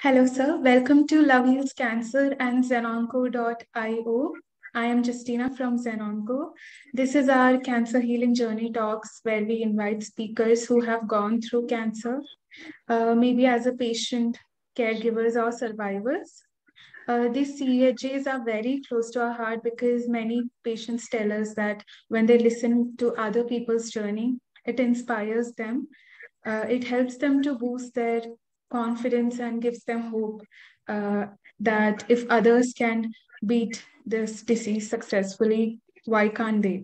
Hello, sir. Welcome to Love Heals Cancer and Zenonco.io. I am Justina from Zenonco. This is our cancer healing journey talks where we invite speakers who have gone through cancer, maybe as a patient, caregivers, or survivors. These CHJs are very close to our heart because many patients tell us that when they listen to other people's journey, it inspires them. It helps them to boost their confidence and gives them hope uh, that if others can beat this disease successfully, why can't they?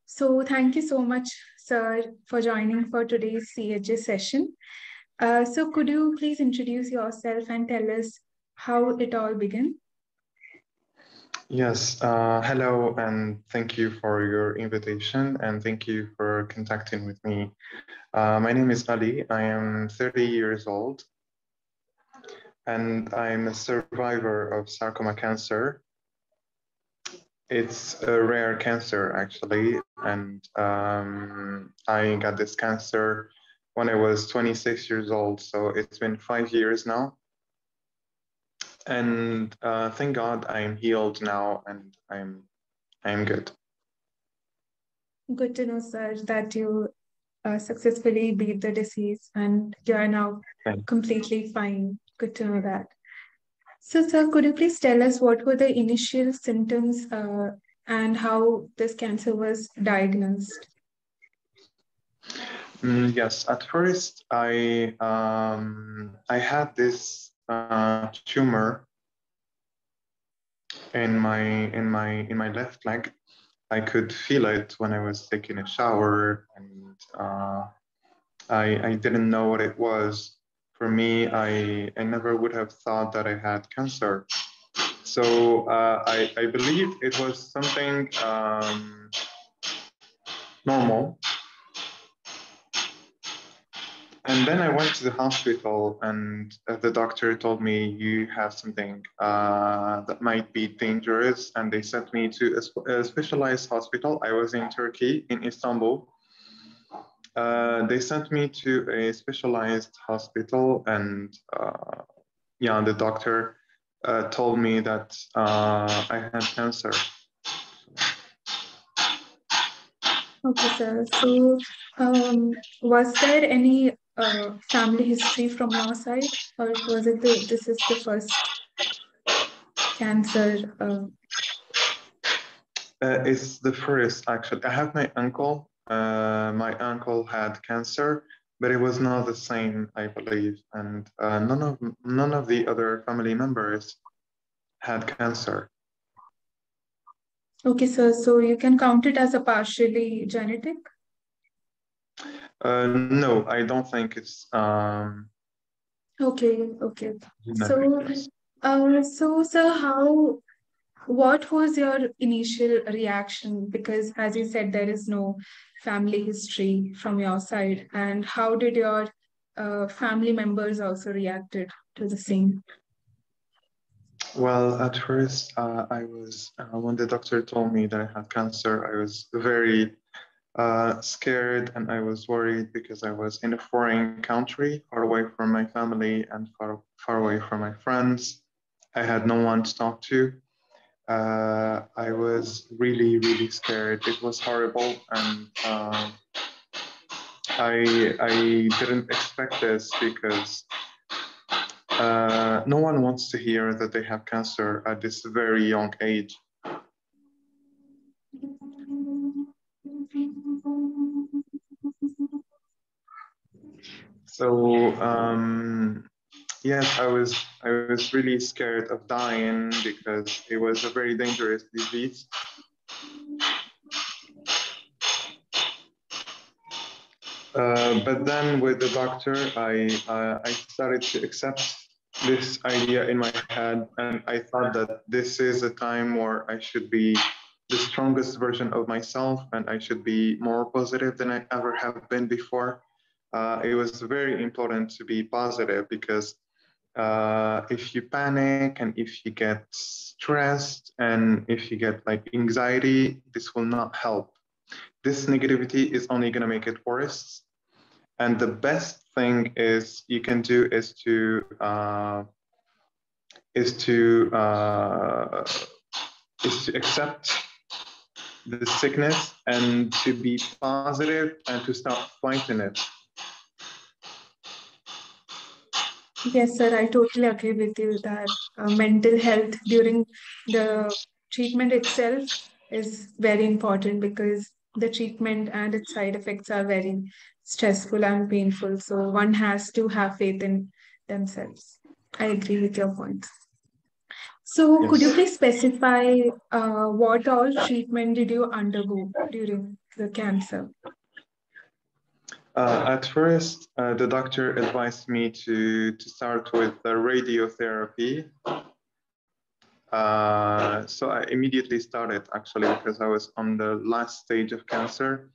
So, thank you so much, sir, for joining for today's CHJ session. So, could you please introduce yourself and tell us how it all began? Yes, hello, and thank you for your invitation, and thank you for contacting with me. My name is Ali. I am 30 years old, and I'm a survivor of sarcoma cancer. It's a rare cancer, actually, and I got this cancer when I was 26 years old, so it's been 5 years now. And thank God I'm healed now, and I'm good. Good to know, sir, that you successfully beat the disease and you are now Thank completely fine. Good to know that. So, sir, could you please tell us what were the initial symptoms and how this cancer was diagnosed? Yes, at first I had this tumor in my left leg. I could feel it when I was taking a shower, and I didn't know what it was. For me, I never would have thought that I had cancer. So I believe it was something normal. And then I went to the hospital, and the doctor told me you have something that might be dangerous, and they sent me to a specialized hospital. I was in Turkey, in Istanbul. They sent me to a specialized hospital, and yeah, the doctor told me that I had cancer. Okay, sir. So, was there any family history from your side, or was it this is the first cancer? It's the first, actually. I have my uncle. My uncle had cancer, but it was not the same, I believe. And none of the other family members had cancer. Okay, sir. So you can count it as a partially genetic. No, I don't think it's Okay, okay. genetic. So, Yes. sir, what was your initial reaction? Because as you said, there is no family history from your side. And how did your family members also reacted to the same? Well, at first, I was when the doctor told me that I had cancer, I was very scared, and I was worried because I was in a foreign country, far away from my family and far away from my friends. I had no one to talk to. I was really, really scared. It was horrible, and I didn't expect this because no one wants to hear that they have cancer at this very young age. So yes, I was really scared of dying because it was a very dangerous disease. But then with the doctor, I started to accept this idea in my head, and I thought that this is a time where I should be the strongest version of myself, and I should be more positive than I ever have been before. It was very important to be positive because if you panic and if you get stressed and if you get like anxiety, this will not help. This negativity is only going to make it worse. And the best thing is you can do is to accept the sickness and to be positive and to stop fighting it. Yes, sir, I totally agree with you that mental health during the treatment itself is very important because the treatment and its side effects are very stressful and painful. So one has to have faith in themselves. I agree with your point. So could you Yes. please specify what all treatment did you undergo during the cancer? At first, the doctor advised me to start with the radiotherapy. So I immediately started actually because I was on the last stage of cancer.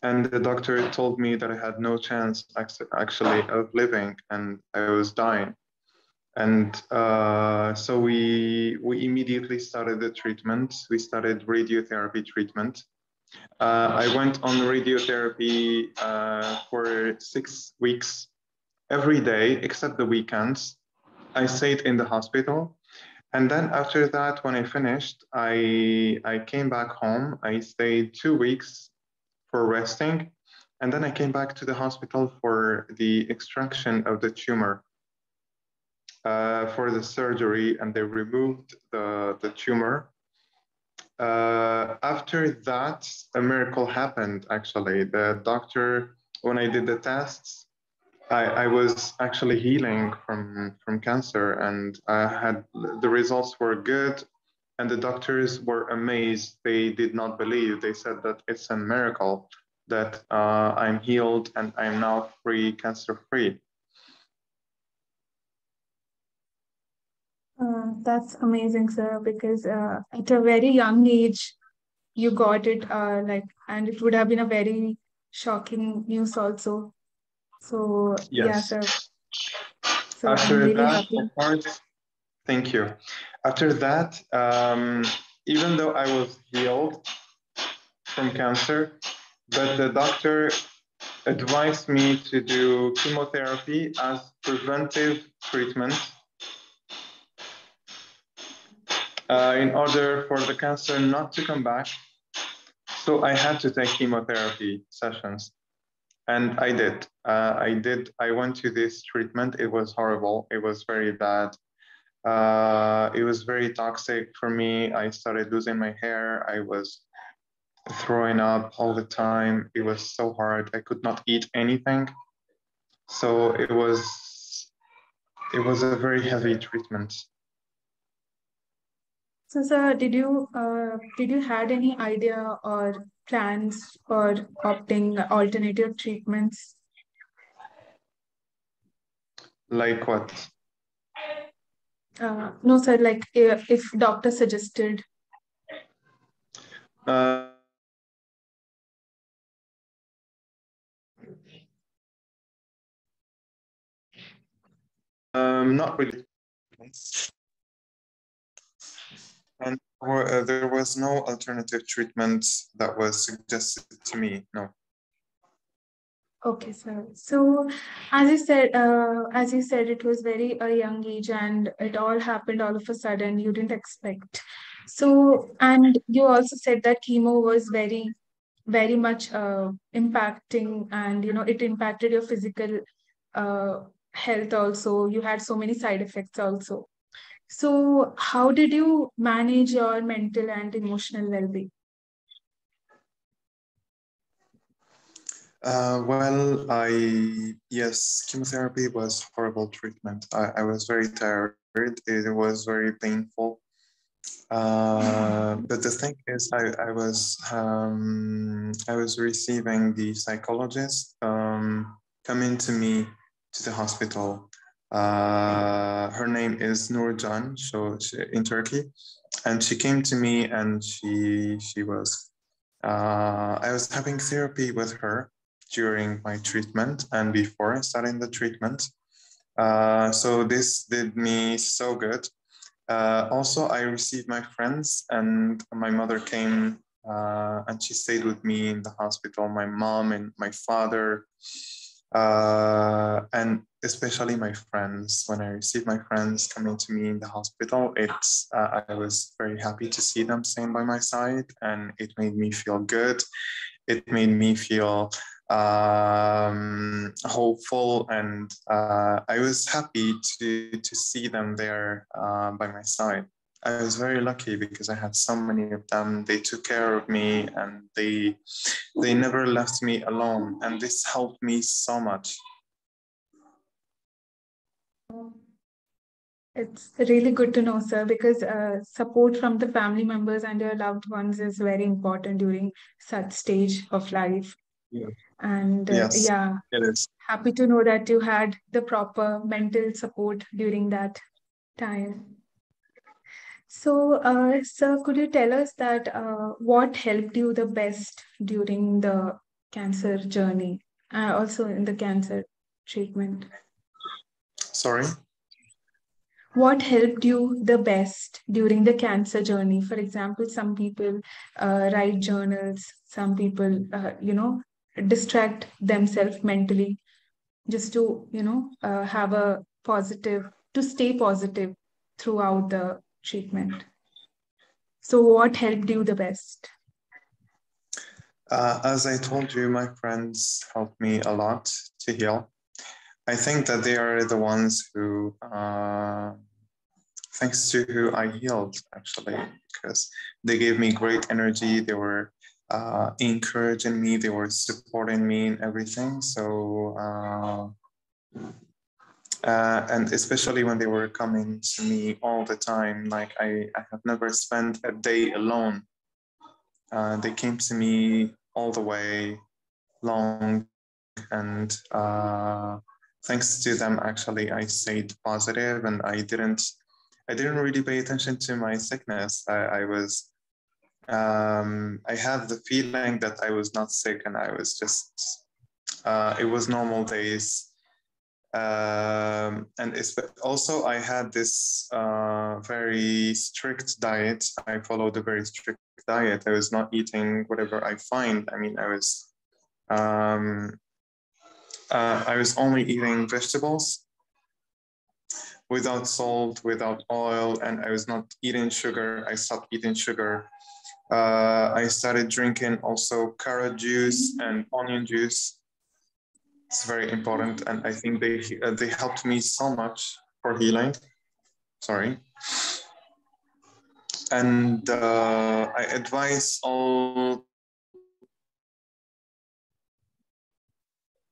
And the doctor told me that I had no chance actually of living and I was dying. And so we immediately started the treatment. We started radiotherapy treatment. I went on radiotherapy for 6 weeks every day except the weekends. I stayed in the hospital. And then after that, when I finished, I came back home. I stayed 2 weeks for resting. And then I came back to the hospital for the extraction of the tumor, for the surgery, and they removed the tumor. After that, a miracle happened, actually. The doctor, when I did the tests, I was actually healing from cancer, and I had the results were good, and the doctors were amazed. They did not believe. They said that it's a miracle that I'm healed and I'm now free, cancer free. That's amazing, sir, because at a very young age, you got it, and it would have been a very shocking news also. So, yeah, Yes. sir. So I'm After really that, of happy. course, thank you. After that, even though I was healed from cancer, but the doctor advised me to do chemotherapy as preventive treatment in order for the cancer not to come back. So I had to take chemotherapy sessions, and I did. I went to this treatment. It was horrible. It was very bad. It was very toxic for me. I started losing my hair. I was throwing up all the time. It was so hard. I could not eat anything. So it was a very heavy treatment. So, sir, did you had any idea or plans for opting alternative treatments? Like what? No, sir, like if doctor suggested. Uh, Not really. And there was no alternative treatment that was suggested to me. No. Okay, sir. So, as you said, it was very a young age, and it all happened all of a sudden. You didn't expect. So, and you also said that chemo was very, very much impacting, and it impacted your physical health also. You had so many side effects also. So, how did you manage your mental and emotional well-being? Yes, chemotherapy was horrible treatment. I was very tired. It was very painful. But the thing is, I was receiving the psychologist coming to me to the hospital. Her name is Nurcan, so in Turkey, and she came to me and she was. I was having therapy with her during my treatment and before starting the treatment. So this did me so good. Also, I received my friends, and my mother came and she stayed with me in the hospital. My mom and my father. And especially my friends, when I receive my friends coming to me in the hospital, I was very happy to see them staying by my side, and it made me feel good. It made me feel hopeful, and I was happy to see them there by my side. I was very lucky because I had so many of them. They took care of me, and they never left me alone, and this helped me so much. It's really good to know, sir, because support from the family members and your loved ones is very important during such stage of life. Yeah. And Yes, yeah, it is. happy to know that you had the proper mental support during that time. So, sir, could you tell us that what helped you the best during the cancer journey, also in the cancer treatment? Sorry. What helped you the best during the cancer journey? For example, some people write journals, some people, distract themselves mentally just to, have a positive, to stay positive throughout the treatment. So, what helped you the best? As I told you, my friends helped me a lot to heal. I think that they are the ones who, thanks to who I healed, actually, because they gave me great energy. They were encouraging me. They were supporting me in everything. So, and especially when they were coming to me all the time, like I have never spent a day alone. They came to me all the way long, and thanks to them, actually, I stayed positive, and I didn't really pay attention to my sickness. I had the feeling that I was not sick, and I was just, it was normal days. And also, I had this very strict diet. I followed a very strict diet. I was not eating whatever I find. I mean, um, I was only eating vegetables without salt, without oil, and I was not eating sugar. I stopped eating sugar. I started drinking also carrot juice and onion juice. It's very important, and I think they helped me so much for healing. Sorry. And I advise all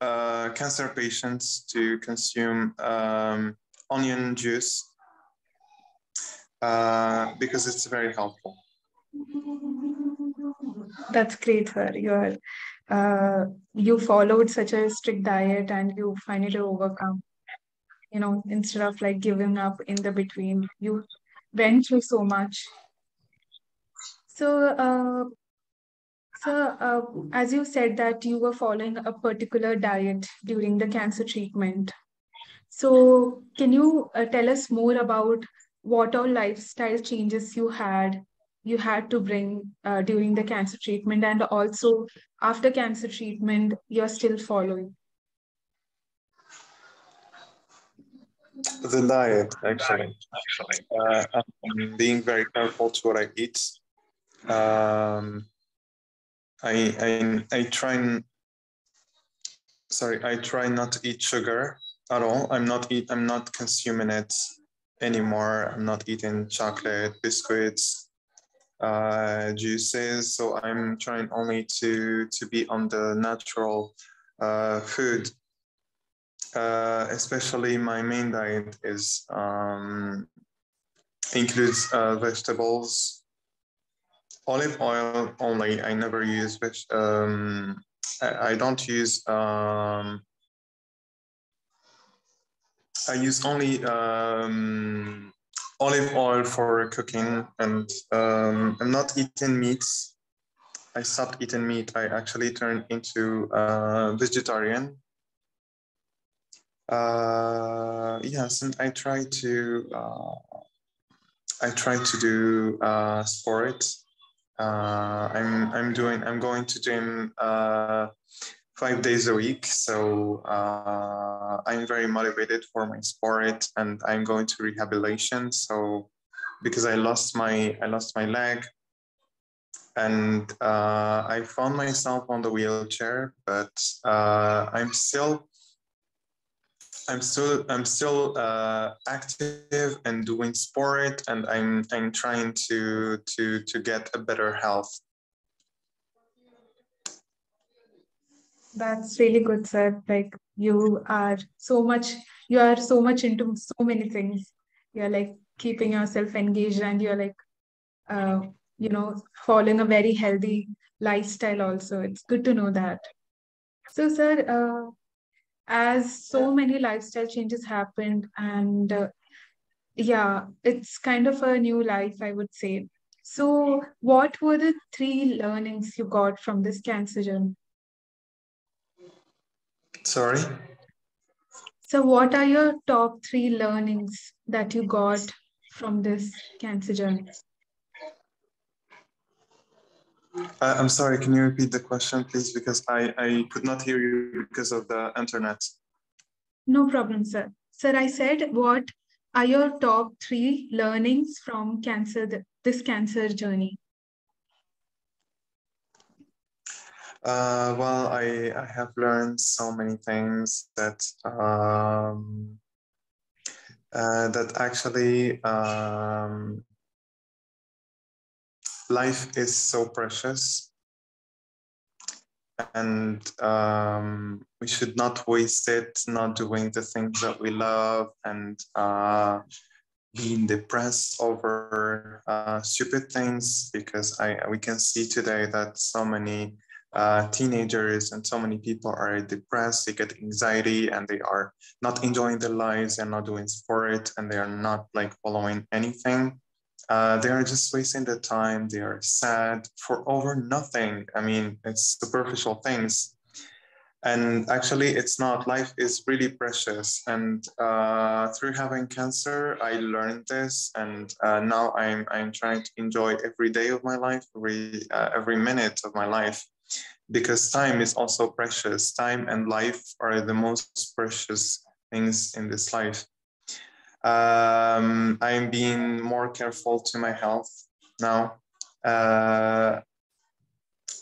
cancer patients to consume onion juice because it's very helpful. That's great, sir. You followed such a strict diet and you finally overcome, instead of like giving up in the between. You went through so much. So, as you said that you were following a particular diet during the cancer treatment. So, can you tell us more about what all lifestyle changes you had to bring during the cancer treatment, and also after cancer treatment, you're still following? The diet, actually. I'm being very careful to what I eat. Um, I try I try not to eat sugar at all. I'm not consuming it anymore. I'm not eating chocolate, biscuits, juices. So I'm trying only to be on the natural food. Especially my main diet is includes vegetables, olive oil only. I never use I don't use I use only olive oil for cooking, and I'm not eating meats. I stopped eating meat. I actually turned into vegetarian. Yes, and I try to do sport. I'm going to gym 5 days a week. So I'm very motivated for my sport, and I'm going to rehabilitation. So because I lost my leg, and I found myself on the wheelchair, but I'm still active and doing sport, and I'm trying to get a better health. That's really good, sir. Like you are so much into so many things. You're like keeping yourself engaged, and you're like uh, following a very healthy lifestyle also. It's good to know that. So, sir, as so many lifestyle changes happened, and yeah, it's kind of a new life, I would say. So, what were the three learnings you got from this cancer journey? Sorry. So, what are your top three learnings that you got from this cancer journey? I'm sorry, can you repeat the question, please? Because I could not hear you because of the internet. No problem, sir. Sir, I said, what are your top three learnings from this cancer journey? Well, I have learned so many things that actually life is so precious, and we should not waste it not doing the things that we love, and being depressed over stupid things, because we can see today that so many teenagers and so many people are depressed, they get anxiety, and they are not enjoying their lives and not doing sport, and they are not like following anything. They are just wasting their time. They are sad for over nothing. I mean, it's superficial things. And actually, it's not. Life is really precious. And through having cancer, I learned this. And now I'm trying to enjoy every day of my life, every minute of my life, because time is also precious. Time and life are the most precious things in this life. I'm being more careful to my health now.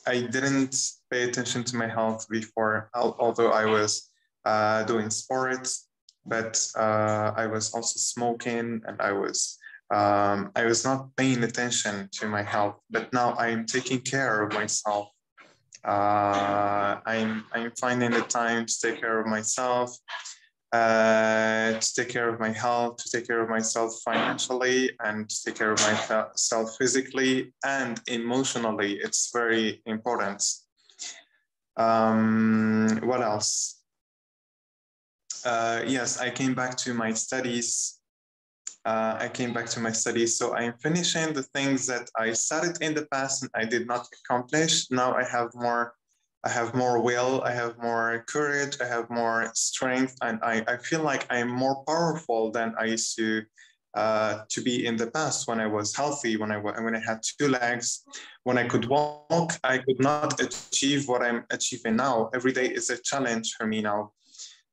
I didn't pay attention to my health before, although I was doing sports, but I was also smoking, and I was not paying attention to my health. But now I'm taking care of myself. I'm finding the time to take care of myself, to take care of my health, to take care of myself financially, and to take care of myself physically and emotionally. It's very important. What else? Yes, I came back to my studies. So I'm finishing the things that I started in the past and I did not accomplish. Now I have more will, I have more courage, I have more strength, and I feel like I'm more powerful than I used to be in the past, when I was healthy, when I had two legs, when I could walk. I could not achieve what I'm achieving now. Every day is a challenge for me now.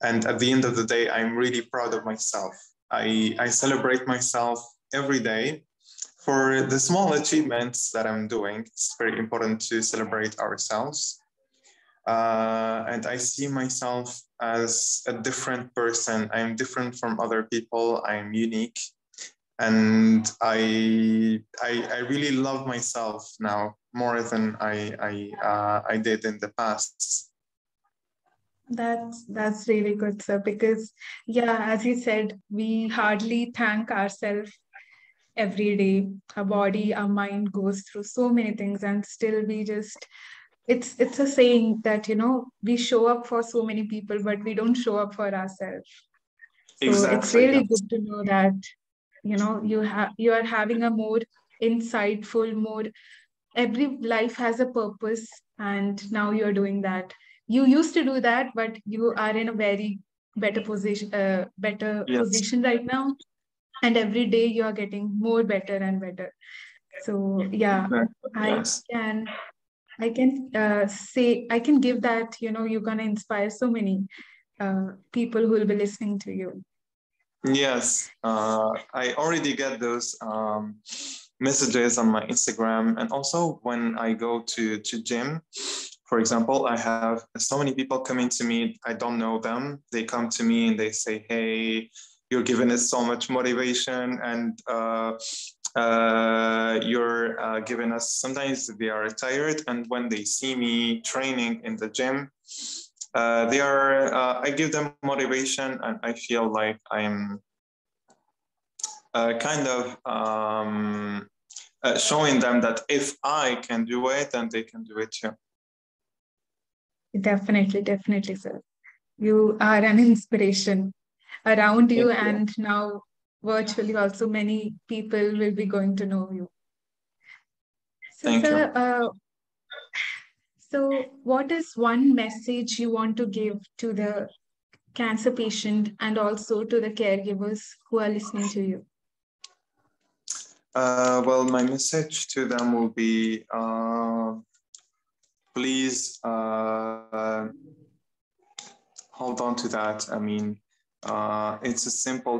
And at the end of the day, I'm really proud of myself. I celebrate myself every day for the small achievements that I'm doing. It's very important to celebrate ourselves. And I see myself as a different person. I'm different from other people. I'm unique. And I really love myself now more than I did in the past. That's really good, sir, because yeah, as you said, we hardly thank ourselves every day. Our body, our mind goes through so many things, and still we just it's a saying that we show up for so many people, but we don't show up for ourselves. So it's Exactly. really good to know that you are having a more insightful, more every life has a purpose, and now you're doing that. You used to do that, but you are in a very better Yes. position right now, and every day you are getting more better and better. So yeah, I Yes. can I can I can give that, you're going to inspire so many people who will be listening to you. Yes, I already get those messages on my Instagram, and also when I go to gym, for example, I have so many people coming to me. I don't know them. They come to me and they say, "Hey, you're giving us so much motivation, and you're giving us." Sometimes they are tired, and when they see me training in the gym, I give them motivation, and I feel like I'm kind of showing them that if I can do it, then they can do it too. Definitely, definitely, sir. You are an inspiration around you, and now virtually also many people will be going to know you. So, Thank sir, you. so what is one message you want to give to the cancer patient and also to the caregivers who are listening to you? Well, my message to them will be please hold on to that. I mean,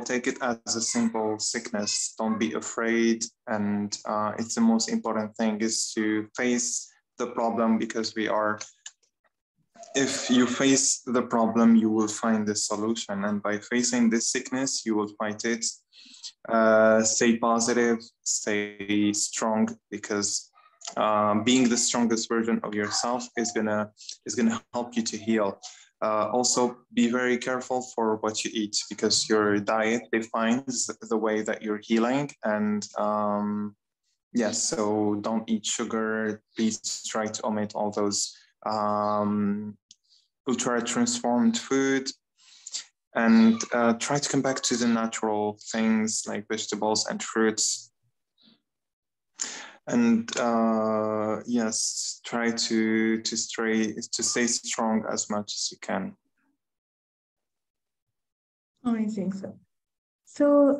take it as a simple sickness. Don't be afraid. And it's the most important thing is to face the problem, because if you face the problem, you will find the solution. And by facing this sickness, you will fight it. Stay positive, stay strong, because being the strongest version of yourself is gonna help you to heal. Also, be very careful for what you eat, because your diet defines the way that you're healing. And yes, so don't eat sugar. Please try to omit all those ultra transformed food, and try to come back to the natural things like vegetables and fruits. And yes, try to stay strong as much as you can. Amazing, sir. So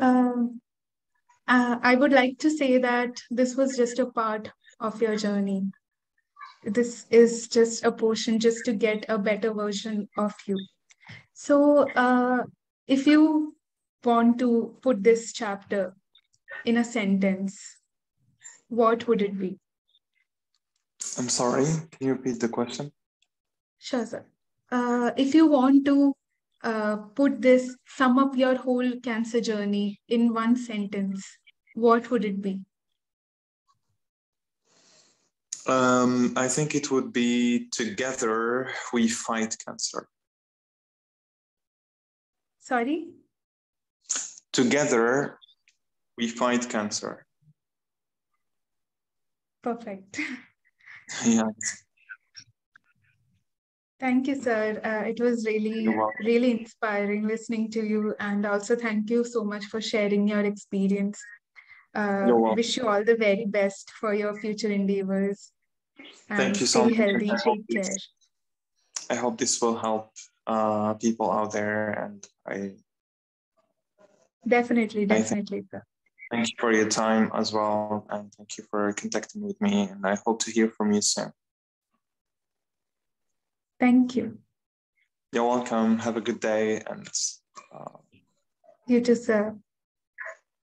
I would like to say that this was just a part of your journey. This is just a portion just to get a better version of you. So if you want to put this chapter in a sentence, what would it be? I'm sorry, can you repeat the question? Sure, sir. If you want to sum up your whole cancer journey in one sentence, what would it be? I think it would be together we fight cancer. Sorry? Together we fight cancer. Perfect. Yes. Thank you, sir. It was really, really inspiring listening to you. And also, thank you so much for sharing your experience. Wish you all the very best for your future endeavors. And thank you so much. stay healthy. Take care. I hope this will help people out there. And Definitely, sir. Thank you for your time as well. And thank you for contacting with me. And I hope to hear from you soon. Thank you. You're welcome. Have a good day. And you too, sir.